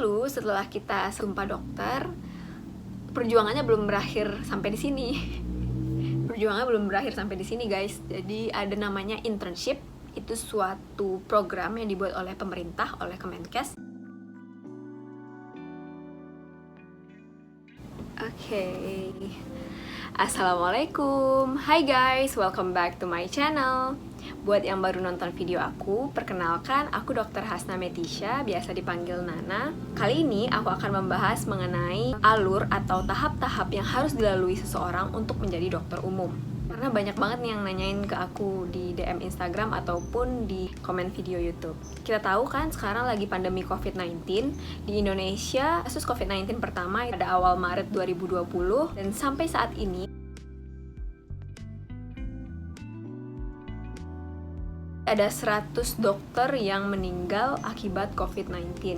lalu setelah kita sumpah dokter, perjuangannya belum berakhir sampai di sini. Perjuangannya belum berakhir sampai di sini, guys. Jadi ada namanya internship. Itu suatu program yang dibuat oleh pemerintah, oleh Kemenkes. Oke. Assalamualaikum. Hai guys, welcome back to my channel. Buat yang baru nonton video aku, perkenalkan, aku Dr. Hasna Metisha, biasa dipanggil Nana. Kali ini aku akan membahas mengenai alur atau tahap-tahap yang harus dilalui seseorang untuk menjadi dokter umum. Karena banyak banget nih yang nanyain ke aku di DM Instagram ataupun di komen video YouTube. Kita tahu kan sekarang lagi pandemi COVID-19 di Indonesia. Kasus COVID-19 pertama pada awal Maret 2020 dan sampai saat ini ada 100 dokter yang meninggal akibat COVID-19.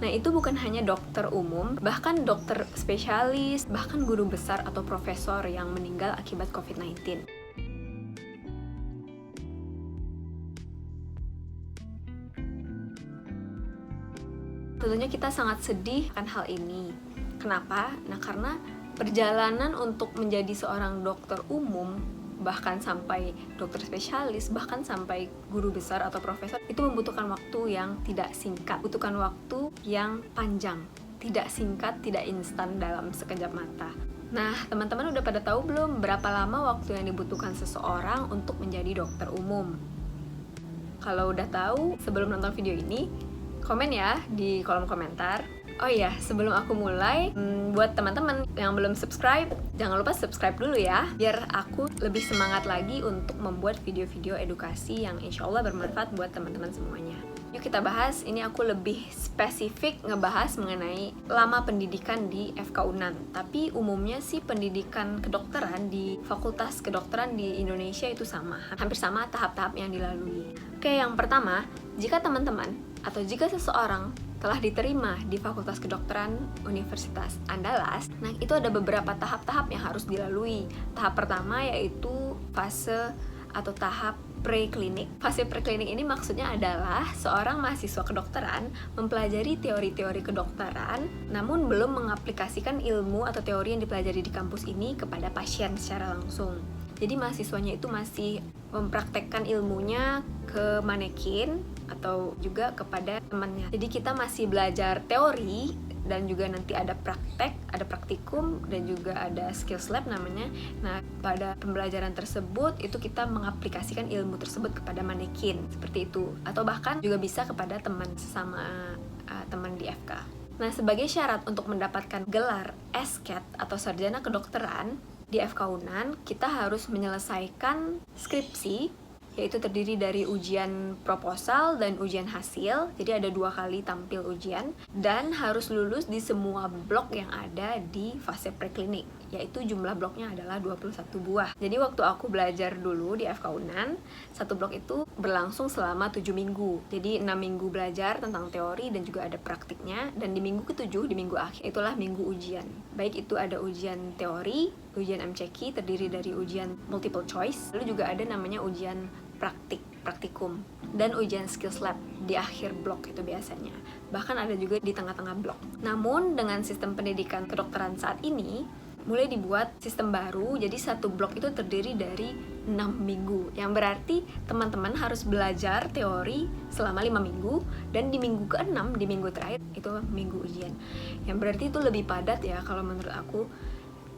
Nah, itu bukan hanya dokter umum, bahkan dokter spesialis, bahkan guru besar atau profesor yang meninggal akibat COVID-19. Tentunya kita sangat sedih akan hal ini. Kenapa? Nah, karena perjalanan untuk menjadi seorang dokter umum, bahkan sampai dokter spesialis, bahkan sampai guru besar atau profesor, itu membutuhkan waktu yang tidak singkat, membutuhkan waktu yang panjang, tidak singkat, tidak instan dalam sekejap mata. Nah, teman-teman udah pada tahu belum berapa lama waktu yang dibutuhkan seseorang untuk menjadi dokter umum? Kalau udah tahu, sebelum nonton video ini, komen ya di kolom komentar. Oh iya, sebelum aku mulai, buat teman-teman yang belum subscribe, jangan lupa subscribe dulu ya, biar aku lebih semangat lagi untuk membuat video-video edukasi yang insya Allah bermanfaat buat teman-teman semuanya. Yuk kita bahas, ini aku lebih spesifik ngebahas mengenai lama pendidikan di FK UNAN. Tapi umumnya sih pendidikan kedokteran di Fakultas Kedokteran di Indonesia itu sama, hampir sama tahap-tahap yang dilalui. Oke, yang pertama, jika teman-teman atau jika seseorang telah diterima di Fakultas Kedokteran Universitas Andalas, nah itu ada beberapa tahap-tahap yang harus dilalui. Tahap pertama yaitu fase atau tahap preklinik. Fase preklinik ini maksudnya adalah seorang mahasiswa kedokteran mempelajari teori-teori kedokteran, namun belum mengaplikasikan ilmu atau teori yang dipelajari di kampus ini kepada pasien secara langsung. Jadi mahasiswanya itu masih mempraktekkan ilmunya ke manekin atau juga kepada temannya. Jadi kita masih belajar teori dan juga nanti ada praktek, ada praktikum dan juga ada skills lab namanya. Nah, pada pembelajaran tersebut itu kita mengaplikasikan ilmu tersebut kepada manekin seperti itu, atau bahkan juga bisa kepada teman sesama teman di FK. Nah, sebagai syarat untuk mendapatkan gelar SCAT atau sarjana kedokteran di FK UNAN, kita harus menyelesaikan skripsi, yaitu terdiri dari ujian proposal dan ujian hasil. Jadi ada 2 kali tampil ujian, dan harus lulus di semua blok yang ada di fase preklinik, yaitu jumlah bloknya adalah 21 buah. Jadi waktu aku belajar dulu di FK UNAN, satu blok itu berlangsung selama 7 minggu. Jadi 6 minggu belajar tentang teori dan juga ada praktiknya, dan di minggu ke-7, di minggu akhir, itulah minggu ujian. Baik itu ada ujian teori, ujian MCQ terdiri dari ujian multiple choice, lalu juga ada namanya ujian praktikum, dan ujian skills lab di akhir blok itu biasanya. Bahkan ada juga di tengah-tengah blok. Namun dengan sistem pendidikan kedokteran saat ini, mulai dibuat sistem baru, jadi satu blok itu terdiri dari 6 minggu, yang berarti teman-teman harus belajar teori selama 5 minggu, dan di minggu ke-6, di minggu terakhir, itu minggu ujian. Yang berarti itu lebih padat ya kalau menurut aku.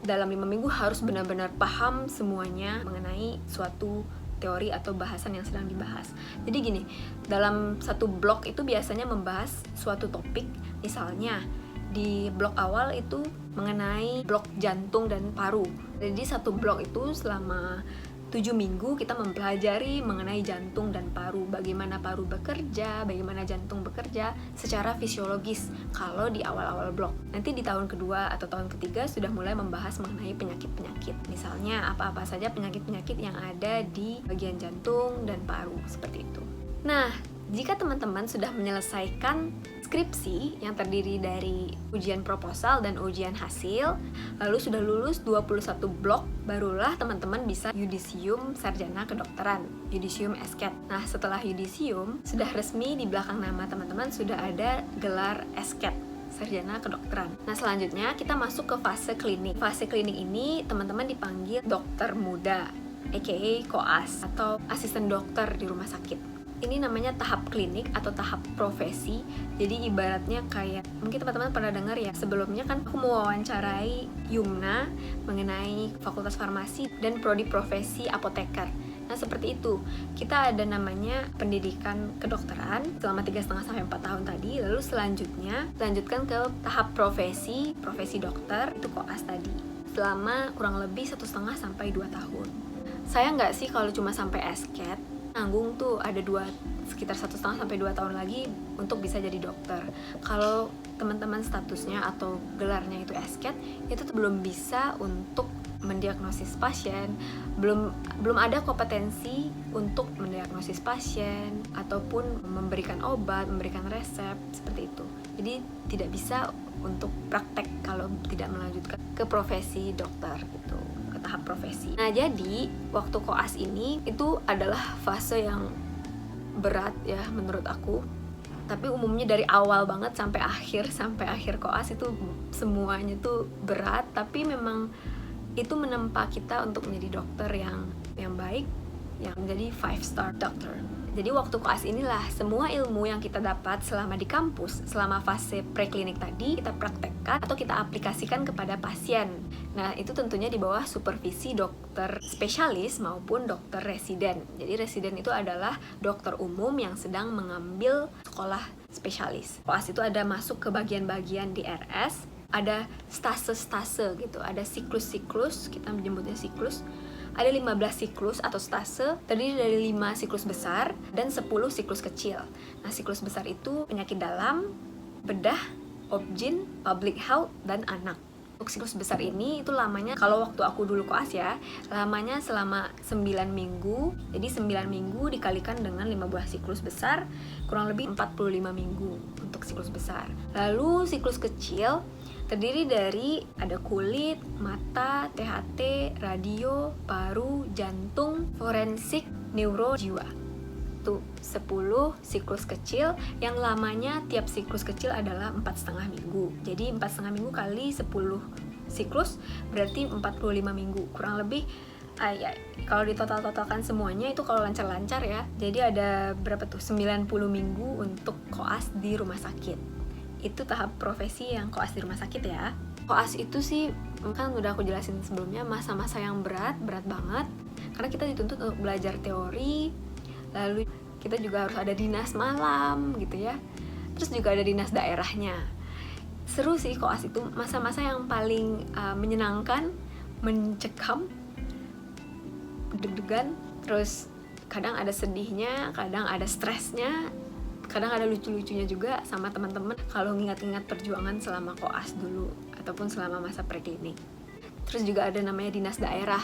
Dalam 5 minggu harus benar-benar paham semuanya mengenai suatu teori atau bahasan yang sedang dibahas. Jadi gini, dalam satu blok itu biasanya membahas suatu topik. Misalnya di blok awal itu mengenai blok jantung dan paru. Jadi satu blok itu selama 7 minggu kita mempelajari mengenai jantung dan paru, bagaimana paru bekerja, bagaimana jantung bekerja secara fisiologis kalau di awal-awal blok. Nanti di tahun kedua atau tahun ketiga sudah mulai membahas mengenai penyakit-penyakit. Misalnya apa-apa saja penyakit-penyakit yang ada di bagian jantung dan paru, seperti itu. Nah, Jika teman-teman sudah menyelesaikan skripsi yang terdiri dari ujian proposal dan ujian hasil, lalu sudah lulus 21 blok, barulah teman-teman bisa yudisium sarjana kedokteran, yudisium esket. Nah, setelah yudisium, sudah resmi di belakang nama teman-teman sudah ada gelar esket, sarjana kedokteran. Nah, selanjutnya kita masuk ke fase klinik. Fase klinik ini teman-teman dipanggil dokter muda, aka koas atau asisten dokter di rumah sakit. Ini namanya tahap klinik atau tahap profesi. Jadi ibaratnya kayak, mungkin teman-teman pernah dengar ya, sebelumnya kan aku mewawancarai Yumna mengenai fakultas farmasi dan prodi profesi apoteker. Nah, seperti itu. Kita ada namanya pendidikan kedokteran selama 3,5-4 tahun tadi. Lalu selanjutnya lanjutkan ke tahap profesi dokter, itu koas tadi, selama kurang lebih 1,5-2 tahun. Sayang nggak sih kalau cuma sampai esket? Nanggung tuh ada sekitar 1,5-2 tahun lagi untuk bisa jadi dokter. Kalau teman-teman statusnya atau gelarnya itu esket, itu tuh belum bisa untuk mendiagnosis pasien, belum ada kompetensi untuk mendiagnosis pasien ataupun memberikan obat, memberikan resep seperti itu. Jadi tidak bisa untuk praktek kalau tidak melanjutkan ke profesi dokter gitu, ke tahap profesi. Nah, jadi waktu koas ini itu adalah fase yang berat ya menurut aku. Tapi umumnya dari awal banget sampai akhir koas itu semuanya tuh berat, tapi memang itu menempa kita untuk menjadi dokter yang baik, yang menjadi 5-star doctor. Jadi waktu koas inilah semua ilmu yang kita dapat selama di kampus, selama fase preklinik tadi, kita praktekkan atau kita aplikasikan kepada pasien. Nah, itu tentunya di bawah supervisi dokter spesialis maupun dokter residen. Jadi residen itu adalah dokter umum yang sedang mengambil sekolah spesialis. Koas itu ada masuk ke bagian-bagian di RS, ada stase-stase gitu, ada siklus-siklus, kita menyebutnya siklus. Ada 15 siklus atau stase, terdiri dari 5 siklus besar dan 10 siklus kecil. Nah, siklus besar itu penyakit dalam, bedah, obgyn, public health, dan anak. Untuk siklus besar ini itu lamanya, kalau waktu aku dulu koas ya, lamanya selama 9 minggu. Jadi 9 minggu dikalikan dengan 5 buah siklus besar, kurang lebih 45 minggu untuk siklus besar. Lalu siklus kecil terdiri dari ada kulit, mata, THT, radio, paru, jantung, forensik, neuro, jiwa. Itu 10 siklus kecil yang lamanya tiap siklus kecil adalah 4,5 minggu. Jadi 4,5 minggu kali 10 siklus berarti 45 minggu. Kurang lebih kalau ditotal-totalkan semuanya itu kalau lancar-lancar ya. Jadi ada berapa tuh? 90 minggu untuk koas di rumah sakit. Itu tahap profesi yang koas di rumah sakit ya. Koas itu sih kan udah aku jelasin sebelumnya, masa-masa yang berat banget karena kita dituntut untuk belajar teori, lalu kita juga harus ada dinas malam gitu ya, terus juga ada dinas daerahnya. Seru sih koas itu, masa-masa yang paling menyenangkan, mencekam, deg-degan, terus kadang ada sedihnya, kadang ada stresnya, kadang ada lucu-lucunya juga sama teman-teman kalau ngingat-ngingat perjuangan selama koas dulu ataupun selama masa preklinik. Terus juga ada namanya dinas daerah.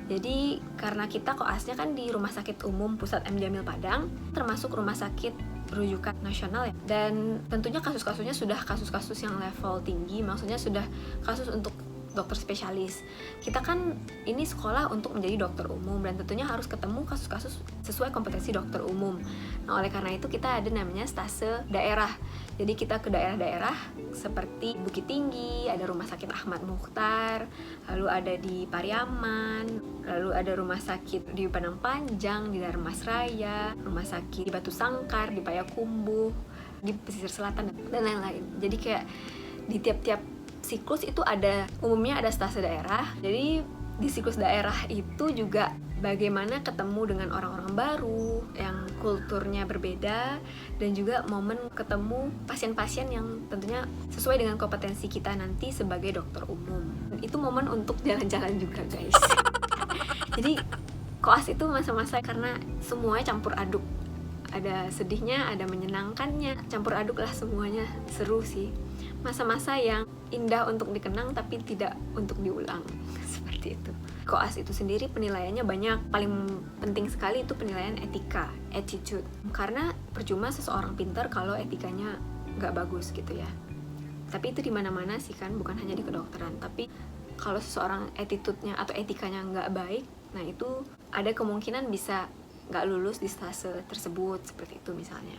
Jadi karena kita koasnya kan di Rumah Sakit Umum Pusat M. Jamil Padang, termasuk rumah sakit rujukan nasional ya. Dan tentunya kasus-kasusnya sudah kasus-kasus yang level tinggi, maksudnya sudah kasus untuk dokter spesialis. Kita kan ini sekolah untuk menjadi dokter umum dan tentunya harus ketemu kasus-kasus sesuai kompetensi dokter umum. Nah, oleh karena itu kita ada namanya stase daerah. Jadi kita ke daerah-daerah seperti Bukit Tinggi, ada Rumah Sakit Ahmad Mukhtar, lalu ada di Pariaman, lalu ada rumah sakit di Padang Panjang, di Dharmasraya, rumah sakit di Batu Sangkar, di Payakumbuh, di pesisir selatan dan lain-lain. Jadi kayak di tiap-tiap siklus itu umumnya ada stase daerah. Jadi di siklus daerah itu juga bagaimana ketemu dengan orang-orang baru yang kulturnya berbeda, dan juga momen ketemu pasien-pasien yang tentunya sesuai dengan kompetensi kita nanti sebagai dokter umum. Itu momen untuk jalan-jalan juga, guys. Jadi koas itu masa-masa karena semuanya campur aduk. Ada sedihnya, ada menyenangkannya, campur aduk lah semuanya. Seru sih. Masa-masa yang indah untuk dikenang tapi tidak untuk diulang. Seperti itu. Koas itu sendiri penilaiannya banyak. Paling penting sekali itu penilaian etika, attitude. Karena percuma seseorang pintar kalau etikanya nggak bagus gitu ya. Tapi itu di mana-mana sih kan, bukan hanya di kedokteran. Tapi kalau seseorang attitude-nya atau etikanya nggak baik, nah itu ada kemungkinan bisa nggak lulus di stase tersebut, seperti itu misalnya.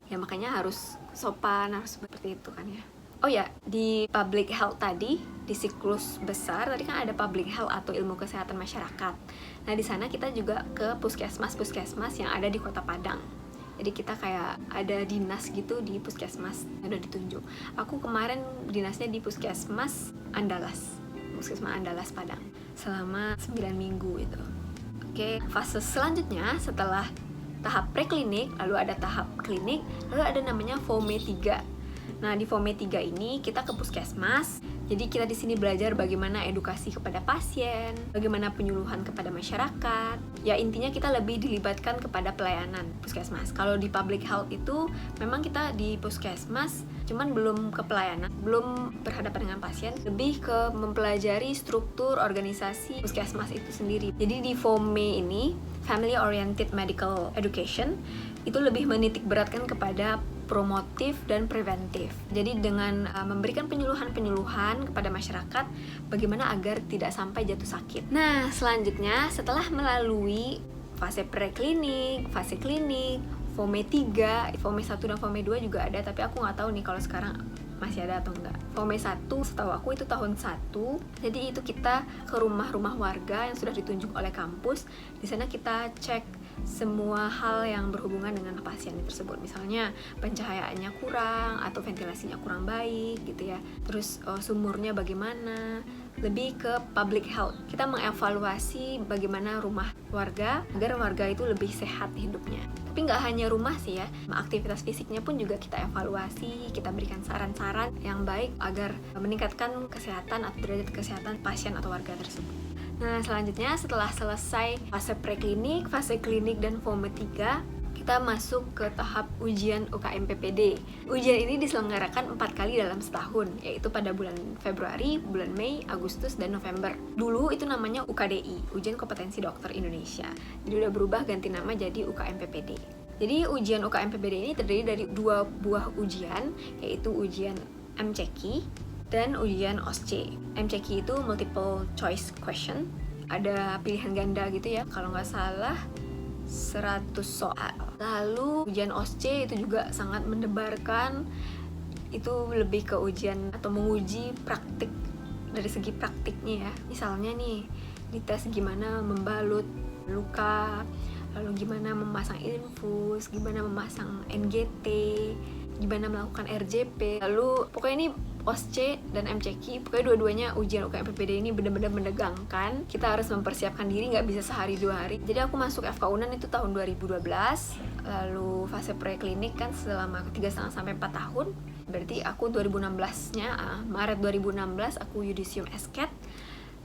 Ya makanya harus sopan, harus seperti itu kan ya. Oh ya, di public health tadi, di siklus besar tadi kan ada public health atau ilmu kesehatan masyarakat. Nah di sana kita juga ke puskesmas yang ada di Kota Padang. Jadi kita kayak ada dinas gitu di puskesmas yang udah ditunjuk. Aku kemarin dinasnya di puskesmas Andalas Padang selama 9 minggu itu. Oke, fase selanjutnya setelah tahap preklinik, lalu ada tahap klinik, lalu ada namanya FOME 3. Nah, di FOME 3 ini kita ke puskesmas. Jadi kita di sini belajar bagaimana edukasi kepada pasien, bagaimana penyuluhan kepada masyarakat. Ya intinya kita lebih dilibatkan kepada pelayanan puskesmas. Kalau di public health itu memang kita di puskesmas cuman belum ke pelayanan, belum berhadapan dengan pasien, lebih ke mempelajari struktur organisasi puskesmas itu sendiri. Jadi di FOME ini, Family Oriented Medical Education, itu lebih menitik beratkan kepada promotif dan preventif. Jadi dengan memberikan penyuluhan kepada masyarakat bagaimana agar tidak sampai jatuh sakit. Nah, selanjutnya setelah melalui fase preklinik, fase klinik, FOME 3, FOME 1 dan FOME 2 juga ada, tapi aku nggak tahu nih kalau sekarang masih ada atau enggak. FOME 1 setahu aku itu tahun 1. Jadi itu kita ke rumah-rumah warga yang sudah ditunjuk oleh kampus. Di sana kita cek semua hal yang berhubungan dengan pasien tersebut. Misalnya pencahayaannya kurang atau ventilasinya kurang baik gitu ya. Terus sumurnya bagaimana. Lebih ke public health. Kita mengevaluasi bagaimana rumah warga agar warga itu lebih sehat hidupnya. Tapi nggak hanya rumah sih ya, aktivitas fisiknya pun juga kita evaluasi, kita berikan saran-saran yang baik agar meningkatkan kesehatan atau derajat kesehatan pasien atau warga tersebut. Nah selanjutnya setelah selesai fase preklinik, fase klinik, dan FOME 3, kita masuk ke tahap ujian UKM PPD. Ujian ini diselenggarakan 4 kali dalam setahun, yaitu pada bulan Februari, bulan Mei, Agustus, dan November. Dulu itu namanya UKDI, Ujian Kompetensi Dokter Indonesia. Jadi udah berubah ganti nama jadi UKM PPD. Jadi ujian UKM PPD ini terdiri dari 2 buah ujian, yaitu ujian MCQ dan ujian OSCE. MCQ itu multiple choice question, ada pilihan ganda gitu ya, kalau nggak salah 100 soal. Lalu ujian OSCE itu juga sangat mendebarkan, itu lebih ke ujian atau menguji praktik dari segi praktiknya ya. Misalnya nih, dites gimana membalut luka, lalu gimana memasang infus, gimana memasang NGT, gimana melakukan RJP. Lalu pokoknya ini OSCE dan MCQ, pokoknya dua-duanya ujian UKM PPD ini benar-benar menegangkan. Kita harus mempersiapkan diri, nggak bisa sehari 2 hari. Jadi aku masuk FK Unan itu tahun 2012, lalu fase preklinik kan selama 3,5 sampai 4 tahun. Berarti aku 2016-nya, Maret 2016 aku yudisium esket.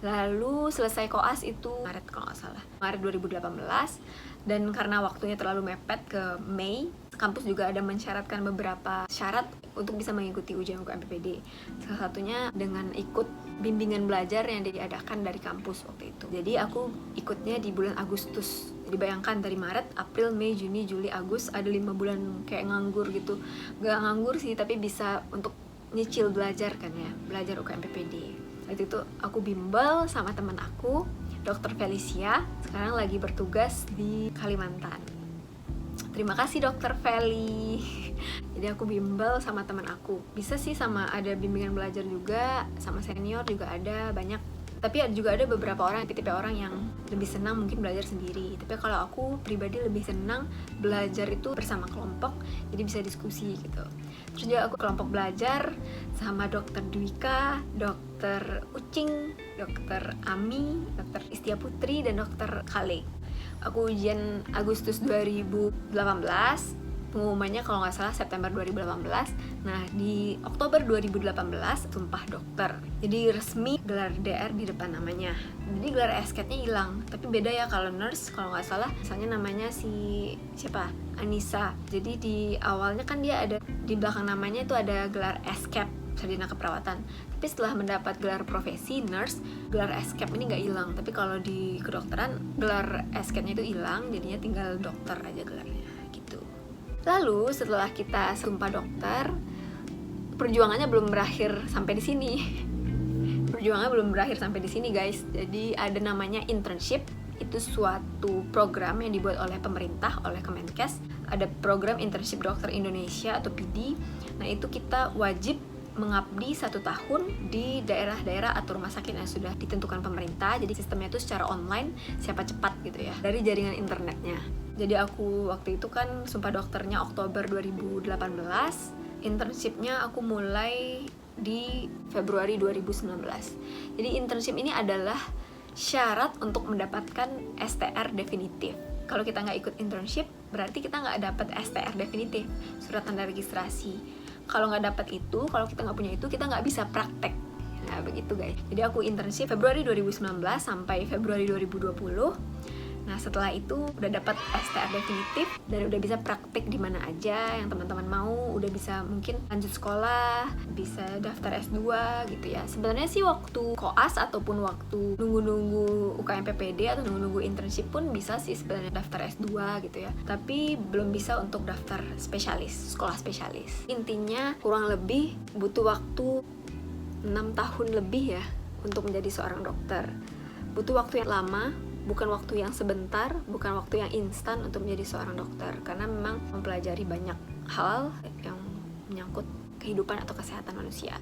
Lalu selesai koas itu Maret kalau nggak salah, Maret 2018. Dan karena waktunya terlalu mepet ke Mei, kampus juga ada mensyaratkan beberapa syarat untuk bisa mengikuti ujian UKM PPD. Salah satunya dengan ikut bimbingan belajar yang diadakan dari kampus waktu itu. Jadi aku ikutnya di bulan Agustus. Jadi bayangkan dari Maret, April, Mei, Juni, Juli, Agustus, ada 5 bulan kayak nganggur gitu. Gak nganggur sih, tapi bisa untuk nyicil belajar kan ya, belajar UKM PPD. Waktu itu aku bimbel sama teman aku, Dr. Felicia, sekarang lagi bertugas di Kalimantan. Terima kasih Dr. Feli. Jadi aku bimbel sama teman aku. Bisa sih sama ada bimbingan belajar juga, sama senior juga ada banyak. Tapi juga ada beberapa orang, tipe orang yang lebih senang mungkin belajar sendiri. Tapi kalau aku pribadi lebih senang belajar itu bersama kelompok, jadi bisa diskusi gitu. Terus juga aku kelompok belajar sama Dr. Dwika, Dr. Ucing, Dr. Ami, Dr. Istia Putri, dan Dr. Kale. Aku ujian Agustus 2018, pengumumannya kalau nggak salah September 2018. Nah di Oktober 2018 sumpah dokter, jadi resmi gelar DR di depan namanya. Jadi gelar esketnya hilang, tapi beda ya kalau nurse, kalau nggak salah misalnya namanya siapa, Anissa. Jadi di awalnya kan dia ada di belakang namanya itu ada gelar esket sarjana keperawatan. Tapi setelah mendapat gelar profesi nurse, gelar esket ini nggak hilang. Tapi kalau di kedokteran gelar esketnya itu hilang, jadinya tinggal dokter aja gelarnya gitu. Lalu setelah kita sumpah dokter, perjuangannya belum berakhir sampai di sini. Perjuangannya belum berakhir sampai di sini, guys. Jadi ada namanya internship. Itu suatu program yang dibuat oleh pemerintah, oleh Kemenkes. Ada program internship dokter Indonesia atau PD. Nah, itu kita wajib mengabdi 1 tahun di daerah-daerah atau rumah sakit yang sudah ditentukan pemerintah. Jadi sistemnya itu secara online, siapa cepat gitu ya, dari jaringan internetnya. Jadi aku waktu itu kan sumpah dokternya Oktober 2018, internshipnya aku mulai di Februari 2019. Jadi internship ini adalah syarat untuk mendapatkan STR definitif. Kalau kita nggak ikut internship, berarti kita nggak dapat STR definitif, surat tanda registrasi. Kalau nggak dapat itu, kalau kita nggak punya itu, kita nggak bisa praktek. Nah, begitu guys. Jadi aku internship Februari 2019 sampai Februari 2020. Nah, setelah itu udah dapat STR definitif dan udah bisa praktek di mana aja yang teman-teman mau, udah bisa mungkin lanjut sekolah, bisa daftar S2 gitu ya. Sebenarnya sih waktu koas ataupun waktu nunggu-nunggu UKM PPD atau nunggu-nunggu internship pun bisa sih sebenarnya daftar S2 gitu ya. Tapi belum bisa untuk daftar spesialis, sekolah spesialis. Intinya kurang lebih butuh waktu 6 tahun lebih ya untuk menjadi seorang dokter. Butuh waktu yang lama, bukan waktu yang sebentar, bukan waktu yang instan untuk menjadi seorang dokter, karena memang mempelajari banyak hal yang menyangkut kehidupan atau kesehatan manusia.